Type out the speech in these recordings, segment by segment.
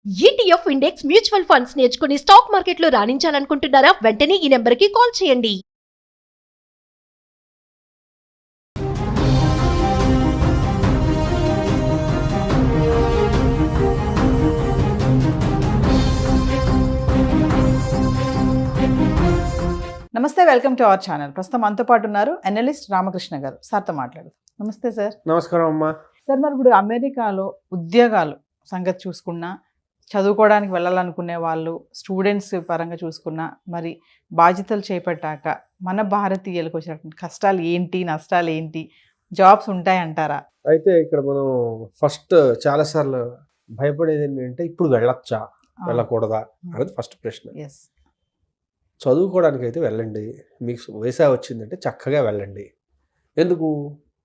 ETF index mutual funds నేర్చుకుని stock మార్కెట్లో రాణించాలనుకుంటున్నారా? వెంటనే ఈ నెంబర్కి కాల్ చేయండి. నమస్తే, వెల్కమ్ టు అవర్ ఛానల్. ప్రస్తుతం మనతో పాటు ఉన్నారు అనలిస్ట్ రామకృష్ణ గారు. సార్తో మాట్లాడదు. నమస్తే సార్. నమస్కారం అమ్మా. సార్, మరి ఇప్పుడు అమెరికాలో ఉద్యోగాలు సంగతి చూసుకున్నా, చదువుకోవడానికి వెళ్ళాలనుకునే వాళ్ళు, స్టూడెంట్స్ పరంగా చూసుకున్నా, మరి బాధ్యతలు చేపట్టాక మన భారతీయులకు వచ్చినటువంటి కష్టాలు ఏంటి, నష్టాలు ఏంటి, జాబ్స్ ఉంటాయంటారా? అయితే ఇక్కడ మనం ఫస్ట్ చాలాసార్లు భయపడేది ఏంటంటే ఇప్పుడు వెళ్ళొచ్చా వెళ్ళకూడదా అనేది ఫస్ట్ ప్రశ్న. ఎస్. చదువుకోవడానికి అయితే వెళ్ళండి. మీకు వీసా వచ్చిందంటే చక్కగా వెళ్ళండి. ఎందుకు?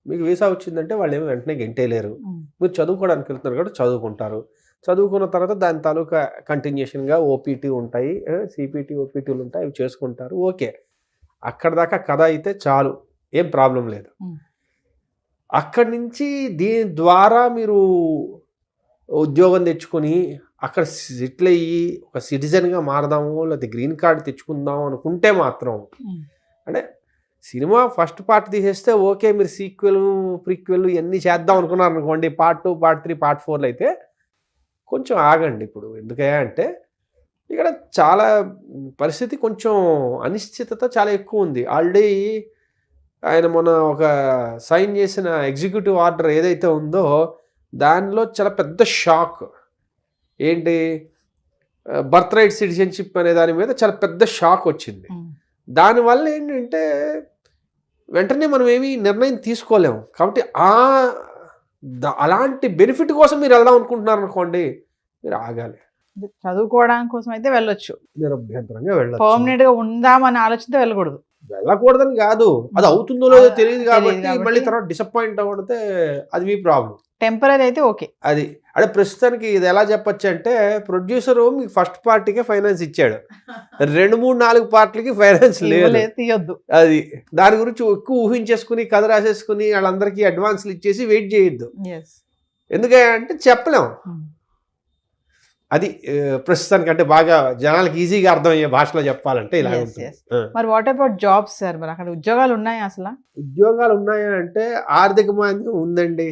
మీకు వీసా వచ్చిందంటే వాళ్ళు ఏమో వెంటనే గెంటేయలేరు. మీరు చదువుకోవడానికి వెళ్తున్నారు కాబట్టి చదువుకుంటారు. చదువుకున్న తర్వాత దాని తాలూకా కంటిన్యూషన్గా ఓపీటీ ఉంటాయి, సిపిటీ ఓపీటీలు ఉంటాయి, అవి చేసుకుంటారు. ఓకే, అక్కడ దాకా కథ అయితే చాలు, ఏం ప్రాబ్లం లేదు. అక్కడి నుంచి దీని ద్వారా మీరు ఉద్యోగం తెచ్చుకొని అక్కడ సెటిల్ అయ్యి ఒక సిటిజన్గా మారదాము, లేకపోతే గ్రీన్ కార్డు తెచ్చుకుందాము అనుకుంటే మాత్రం, అంటే సినిమా ఫస్ట్ పార్ట్ తీసేస్తే ఓకే, మీరు సీక్వెల్ ప్రీక్వెల్ ఇవన్నీ చేద్దాం అనుకున్నారు అనుకోండి, పార్ట్ 2, పార్ట్ 3, పార్ట్ 4 అయితే కొంచెం ఆగండి. ఇప్పుడు ఎందుకయ్యా అంటే ఇక్కడ చాలా పరిస్థితి కొంచెం అనిశ్చితత చాలా ఎక్కువ ఉంది. ఆల్రెడీ ఆయన మొన్న ఒక సైన్ చేసిన ఎగ్జిక్యూటివ్ ఆర్డర్ ఏదైతే ఉందో దానిలో చాలా పెద్ద షాక్. ఏంటి? బర్త్ రైట్ సిటిజన్షిప్ అనే దాని మీద చాలా పెద్ద షాక్ వచ్చింది. దానివల్ల ఏంటంటే వెంటనే మనం ఏమీ నిర్ణయం తీసుకోలేము. కాబట్టి అలాంటి బెనిఫిట్ కోసం మీరు వెళ్దాం అనుకుంటున్నారు అనుకోండి, మీరు ఆగాలి. చదువుకోవడానికి కోసం అయితే వెళ్ళొచ్చు, నిరభ్యంతరంగా వెళ్ళొచ్చు. పర్మనెంట్ గా ఉందామని ఆలోచనతో వెళ్ళకూడదు. వెళ్ళకూడదని కాదు, అది అవుతుందో లేదో తెలియదు కాబట్టి మళ్ళీ తర్వాత డిసప్పాయింట్ అవ్వడితే అది మీ ప్రాబ్లం. టెంపరీ అయితే ఓకే. అది అంటే ప్రస్తుతానికి ఇది ఎలా చెప్పచ్చు అంటే, ప్రొడ్యూసరు మీకు ఫస్ట్ పార్టీకే ఫైనాన్స్ ఇచ్చాడు, 2, 3, 4 పార్టీలకి ఫైనాన్స్ లేదు, తీయొద్దు. అది దాని గురించి ఎక్కువ ఊహించేసుకుని కథ రాసేసుకుని వాళ్ళందరికీ అడ్వాన్స్లు ఇచ్చేసి వెయిట్ చేయొద్దు. ఎందుకంటే చెప్పలేం. అది ప్రస్తుతానికి అంటే బాగా జనాలకి ఈజీగా అర్థమయ్యే భాషలో చెప్పాలంటే ఇలా ఉంటుంది. మరి వాట్ అబౌట్ జాబ్స్ సార్? మరి అక్కడ ఉద్యోగాలు ఉన్నాయా? అసలు ఉద్యోగాలు ఉన్నాయా అంటే ఆర్థిక మాంద్యం ఉందండి,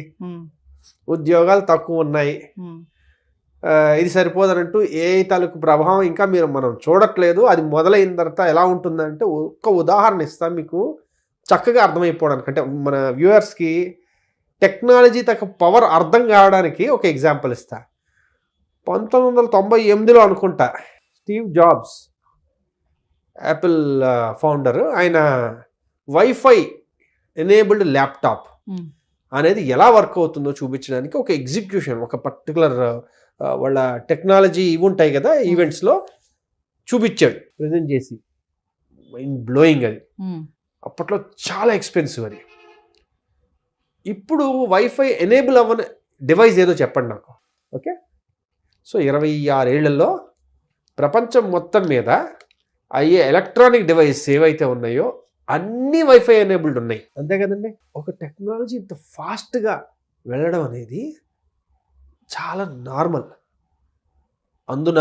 ఉద్యోగాలు తక్కువ ఉన్నాయి. ఇది సరిపోదనంటూ ఏ తాలూకు ప్రభావం ఇంకా మనం చూడట్లేదు. అది మొదలైన తర్వాత ఎలా ఉంటుందంటే, ఒక్క ఉదాహరణ ఇస్తాను మీకు చక్కగా అర్థమైపోవడానికి, అంటే మన వ్యూవర్స్కి టెక్నాలజీ తగ్గ పవర్ అర్థం కావడానికి ఒక ఎగ్జాంపుల్ ఇస్తా. 1998లో అనుకుంటా స్టీవ్ జాబ్స్, యాపిల్ ఫౌండర్, ఆయన వైఫై ఎనేబుల్డ్ ల్యాప్టాప్ అనేది ఎలా వర్క్ అవుతుందో చూపించడానికి ఒక ఎగ్జిక్యూషన్, ఒక పర్టికులర్ వాళ్ళ టెక్నాలజీ ఇవి ఉంటాయి కదా ఈవెంట్స్లో చూపించాడు, ప్రజెంట్ చేసి. మైండ్ బ్లోయింగ్ అది. అప్పట్లో చాలా ఎక్స్పెన్సివ్ అది. ఇప్పుడు వైఫై ఎనేబుల్ అవ్వని డివైస్ ఏదో చెప్పండి నాకు. ఓకే, సో 26 ఏళ్లలో ప్రపంచం మొత్తం మీద అయ్యే ఎలక్ట్రానిక్ డివైస్ ఏవైతే ఉన్నాయో అన్నీ వైఫై ఎనేబుల్డ్ ఉన్నాయి. అంతే కదండి. ఒక టెక్నాలజీ ఇంత ఫాస్ట్గా వెళ్ళడం అనేది చాలా నార్మల్. అందున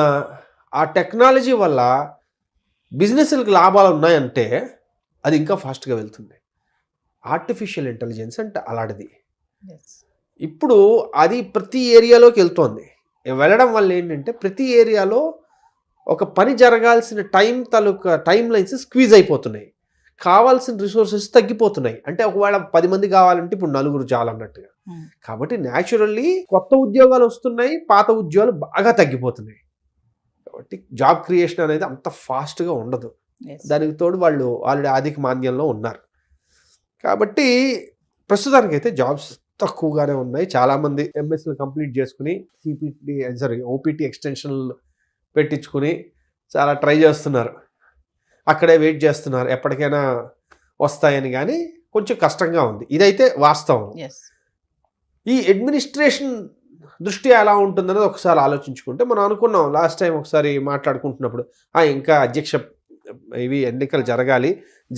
ఆ టెక్నాలజీ వల్ల బిజినెస్లకు లాభాలు ఉన్నాయంటే అది ఇంకా ఫాస్ట్గా వెళ్తుంది. ఆర్టిఫిషియల్ ఇంటెలిజెన్స్ అంటే అలాంటిది. ఇప్పుడు అది ప్రతి ఏరియాలోకి వెళ్తోంది. వెళ్ళడం వల్ల ఏంటంటే ప్రతి ఏరియాలో ఒక పని జరగాల్సిన టైం లైన్స్ స్క్వీజ్ అయిపోతున్నాయి, కావాల్సిన రిసోర్సెస్ తగ్గిపోతున్నాయి. అంటే ఒకవేళ 10 మంది కావాలంటే ఇప్పుడు 4 చాలన్నట్టుగా. కాబట్టి న్యాచురల్లీ కొత్త ఉద్యోగాలు వస్తున్నాయి, పాత ఉద్యోగాలు బాగా తగ్గిపోతున్నాయి. కాబట్టి జాబ్ క్రియేషన్ అనేది అంత ఫాస్ట్గా ఉండదు. దానికి తోడు వాళ్ళు ఆల్రెడీ ఆర్థిక మాంద్యంలో ఉన్నారు. కాబట్టి ప్రస్తుతానికైతే జాబ్స్ తక్కువగానే ఉన్నాయి. చాలామంది ఎంఎస్లు కంప్లీట్ చేసుకుని ఓపీటీ ఎక్స్టెన్షన్లు పెట్టించుకుని చాలా ట్రై చేస్తున్నారు, అక్కడే వెయిట్ చేస్తున్నారు ఎప్పటికైనా వస్తాయని. కానీ కొంచెం కష్టంగా ఉంది, ఇదైతే వాస్తవం. ఈ అడ్మినిస్ట్రేషన్ దృష్ట్యా ఎలా ఉంటుందనేది ఒకసారి ఆలోచించుకుంటే, మనం అనుకున్నాం లాస్ట్ టైం ఒకసారి మాట్లాడుకుంటున్నప్పుడు, ఇంకా అధ్యక్ష ఇవి ఎన్నికలు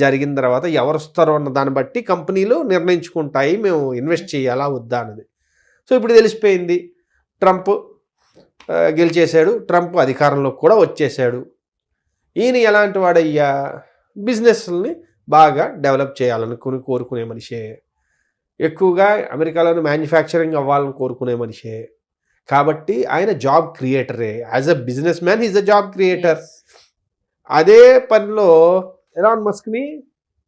జరిగిన తర్వాత ఎవరు వస్తారో అన్న దాన్ని బట్టి కంపెనీలు నిర్ణయించుకుంటాయి మేము ఇన్వెస్ట్ చేయాలా వద్దా అన్నది. సో ఇప్పుడు తెలిసిపోయింది, ట్రంప్ గెలిచేశాడు, ట్రంప్ అధికారంలోకి కూడా వచ్చేసాడు. ఈయన ఎలాంటి వాడయ్యా, బిజినెస్ని బాగా డెవలప్ చేయాలని కోరుకునే మనిషే, ఎక్కువగా అమెరికాలోని మ్యానుఫ్యాక్చరింగ్ అవ్వాలని కోరుకునే మనిషే. కాబట్టి ఆయన జాబ్ క్రియేటరే. As a businessman is a job creator. అదే పనిలో ఎలాన్ మస్క్ని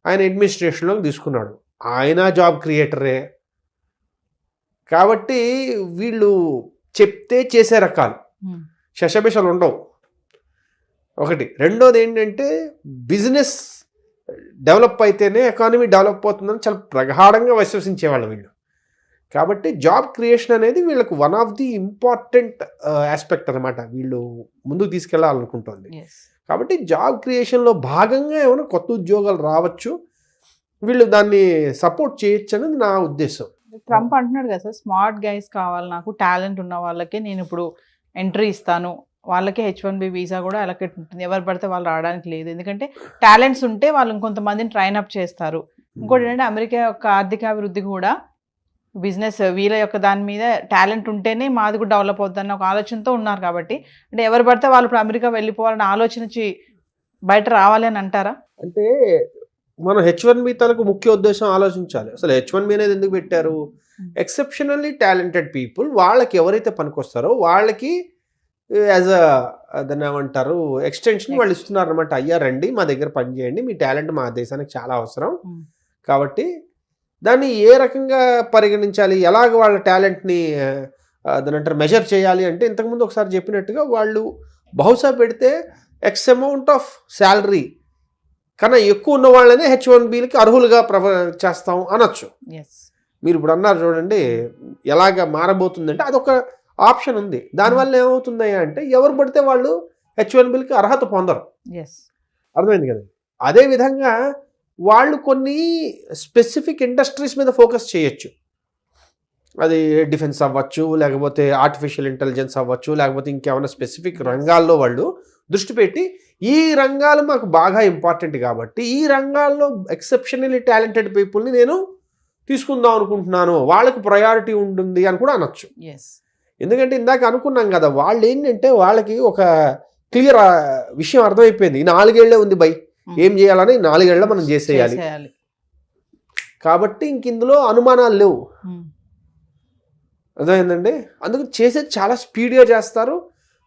ఆయన అడ్మినిస్ట్రేషన్లోకి తీసుకున్నాడు, ఆయన జాబ్ క్రియేటరే. కాబట్టి వీళ్ళు చెప్తే చేసే రకాలు, శశబిషలు ఉండవు. ఒకటి. రెండోది ఏంటంటే బిజినెస్ డెవలప్ అయితేనే ఎకానమీ డెవలప్ అవుతుందని చాలా ప్రగాఢంగా విశ్వసించేవాళ్ళు వీళ్ళు. కాబట్టి జాబ్ క్రియేషన్ అనేది వీళ్ళకు one of the important aspect అనమాట, వీళ్ళు ముందుకు తీసుకెళ్లాలనుకుంటుంది. కాబట్టి జాబ్ క్రియేషన్లో భాగంగా ఏమైనా కొత్త ఉద్యోగాలు రావచ్చు, వీళ్ళు దాన్ని సపోర్ట్ చేయొచ్చు అనేది నా ఉద్దేశం. ట్రంప్ అంటున్నాడు కదా సార్, స్మార్ట్ గైస్ కావాలి నాకు, టాలెంట్ ఉన్న వాళ్ళకే నేను ఇప్పుడు ఎంట్రీ ఇస్తాను, వాళ్ళకే H1B వీసా కూడా అలొకేట్ ఉంటుంది, ఎవరు పడితే వాళ్ళు రావడానికి లేదు, ఎందుకంటే టాలెంట్స్ ఉంటే వాళ్ళు ఇంకొంతమందిని ట్రైన్ అప్ చేస్తారు. ఇంకోటి ఏంటంటే అమెరికా యొక్క ఆర్థికాభివృద్ధి కూడా బిజినెస్ వీళ్ళ యొక్క దాని మీద టాలెంట్ ఉంటేనే మాది కూడా డెవలప్ అవుతుందన్న ఒక ఆలోచనతో ఉన్నారు. కాబట్టి అంటే ఎవరు పడితే వాళ్ళు ఇప్పుడు అమెరికా వెళ్ళిపోవాలని ఆలోచన బయట రావాలి అని అంటారా? అంటే మనం H1B తలకు ముఖ్య ఉద్దేశం ఆలోచించాలి. అసలు H1B అనేది ఎందుకు పెట్టారు? ఎక్సెప్షనల్లీ టాలెంటెడ్ పీపుల్, వాళ్ళకి ఎవరైతే పనికొస్తారో వాళ్ళకి యాజ్ దాన్ని ఏమంటారు ఎక్స్టెన్షన్ వాళ్ళు ఇస్తున్నారు అనమాట. అయ్యా రండి మా దగ్గర పని చేయండి, మీ టాలెంట్ మా దేశానికి చాలా అవసరం. కాబట్టి దాన్ని ఏ రకంగా పరిగణించాలి, ఎలాగ వాళ్ళ టాలెంట్ని దాని అంటారు మెజర్ చేయాలి అంటే, ఇంతకుముందు ఒకసారి చెప్పినట్టుగా వాళ్ళు బహుశా పెడితే ఎక్స్ అమౌంట్ ఆఫ్ శాలరీ కన్నా ఎక్కువ ఉన్న వాళ్ళనే H1Bలకి అర్హులుగా చేస్తాం అనొచ్చు. మీరు ఇప్పుడు అన్నారు చూడండి, ఎలాగ మారబోతుందంటే అదొక ఆప్షన్ ఉంది. దానివల్ల ఏమవుతుంది అంటే ఎవరు పడితే వాళ్ళు H1Bలకి అర్హత పొందరు. అర్థమైంది కదా. అదేవిధంగా వాళ్ళు కొన్ని స్పెసిఫిక్ ఇండస్ట్రీస్ మీద ఫోకస్ చేయొచ్చు. అది డిఫెన్స్ అవ్వచ్చు, లేకపోతే ఆర్టిఫిషియల్ ఇంటెలిజెన్స్ అవ్వచ్చు, లేకపోతే ఇంకేమైనా స్పెసిఫిక్ రంగాల్లో వాళ్ళు దృష్టి పెట్టి ఈ రంగాలు మాకు బాగా ఇంపార్టెంట్ కాబట్టి ఈ రంగాల్లో ఎక్సెప్షనల్లీ టాలెంటెడ్ పీపుల్ని నేను తీసుకుందాం అనుకుంటున్నాను, వాళ్ళకి ప్రయారిటీ ఉంటుంది అని కూడా అనొచ్చు. ఎందుకంటే ఇందాక అనుకున్నాం కదా, వాళ్ళు ఏంటంటే వాళ్ళకి ఒక క్లియర్ విషయం అర్థమైపోయింది, ఈ 4 ఏళ్లే ఉంది బై, ఏం చేయాలని 4 ఏళ్ళ మనం చేసేయాలి. కాబట్టి ఇంక ఇందులో అనుమానాలు లేవు. అర్థమైందండి. అందుకు చేసేది చాలా స్పీడ్గా చేస్తారు,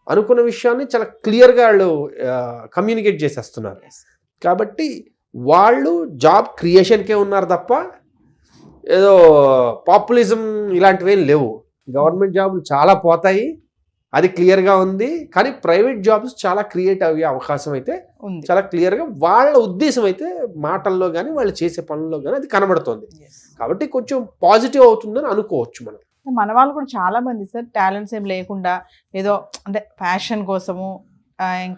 అనుకున్న విషయాన్ని చాలా క్లియర్గా వాళ్ళు కమ్యూనికేట్ చేసేస్తున్నారు. కాబట్టి వాళ్ళు జాబ్ క్రియేషన్కే ఉన్నారు తప్ప ఏదో పాపులిజం ఇలాంటివి ఏం లేవు. గవర్నమెంట్ జాబులు చాలా పోతాయి, అది క్లియర్గా ఉంది. కానీ ప్రైవేట్ జాబ్స్ చాలా క్రియేట్ అయ్యే అవకాశం అయితే చాలా క్లియర్గా వాళ్ళ ఉద్దేశం అయితే మాటల్లో కానీ వాళ్ళు చేసే పనుల్లో కానీ అది కనబడుతుంది. కాబట్టి కొంచెం పాజిటివ్ అవుతుందని అనుకోవచ్చు మనం. మన వాళ్ళు కూడా చాలా మంది సార్ టాలెంట్స్ ఏం లేకుండా ఏదో అంటే ఫ్యాషన్ కోసము,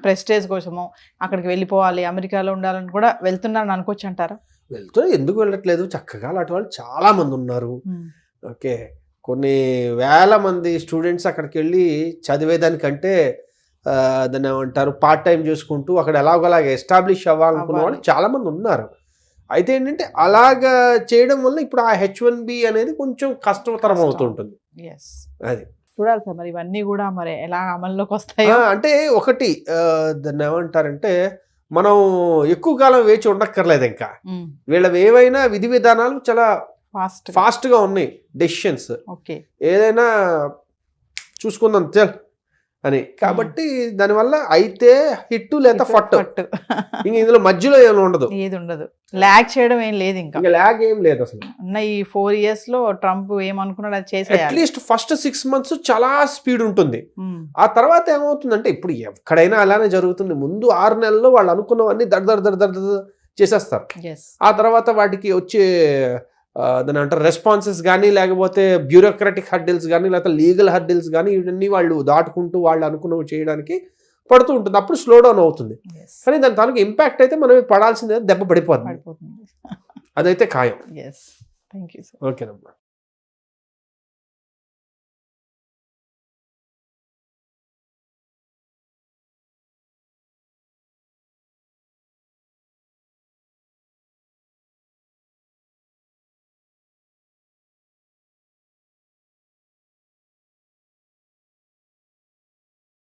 ప్రెస్టేజ్ కోసము అక్కడికి వెళ్ళిపోవాలి, అమెరికాలో ఉండాలని కూడా వెళ్తున్నారని అనుకోవచ్చు అంటారా? ఎందుకు వెళ్ళట్లేదు, చక్కగా అలాంటి వాళ్ళు చాలా మంది ఉన్నారు. ఓకే, కొన్ని వేల మంది స్టూడెంట్స్ అక్కడికి వెళ్ళి చదివేదానికంటే దాన్ని ఏమంటారు పార్ట్ టైం చేసుకుంటూ అక్కడ ఎలాగోలాగ ఎస్టాబ్లిష్ అవ్వాలనుకున్న వాళ్ళు చాలా మంది ఉన్నారు. అయితే ఏంటంటే అలాగా చేయడం వల్ల ఇప్పుడు ఆ H1B అనేది కొంచెం కష్టతరం అవుతుంటుంది. అది చూడాలి సార్ మరి ఇవన్నీ కూడా మరి ఎలా అమల్లోకి వస్తాయో. అంటే ఒకటి దాన్ని ఏమంటారంటే మనం ఎక్కువ కాలం వేచి ఉండక్కర్లేదు. ఇంకా వీళ్ళవి ఏవైనా విధి విధానాలు చాలా ఫాస్ట్గా ఉన్నాయి, డెసిషన్స్ ఏదైనా చూసుకుందాం చల్ అని. కాబట్టి దానివల్ల అయితే హిట్ లేదా ఫట్, ఇంక ఇందులో మధ్యలో ఏమి ఉండదు, ఏది ఉండదు, ల్యాగ్ చేయడం ఏం లేదు, ఇంకా ల్యాగ్ ఏం లేదు అసలు. ఈ 4 years లో ట్రంప్ ఏమనుకున్నాడు అది చేసి అట్లీస్ట్ ఫస్ట్ 6 months చాలా స్పీడ్ ఉంటుంది. ఆ తర్వాత ఏమవుతుందంటే ఇప్పుడు ఎక్కడైనా అలానే జరుగుతుంది. ముందు 6 నెలల్లో వాళ్ళు అనుకున్నవన్నీ దడ చేసేస్తారు. ఆ తర్వాత వాటికి వచ్చే దాని అంటారు రెస్పాన్సెస్ కానీ, లేకపోతే బ్యూరోక్రాటిక్ హర్డిల్స్ కానీ, లేకపోతే లీగల్ హర్డిల్స్ కానీ, ఇవన్నీ వాళ్ళు దాటుకుంటూ వాళ్ళు అనుకున్నవి చేయడానికి పడుతూ ఉంటుంది. అప్పుడు స్లో డౌన్ అవుతుంది. కానీ దాని తాలూకు ఇంపాక్ట్ అయితే మనం పడాల్సిందే, దెబ్బ పడిపోతుంది, అదైతే ఖాయం. ఓకేనమ్మా.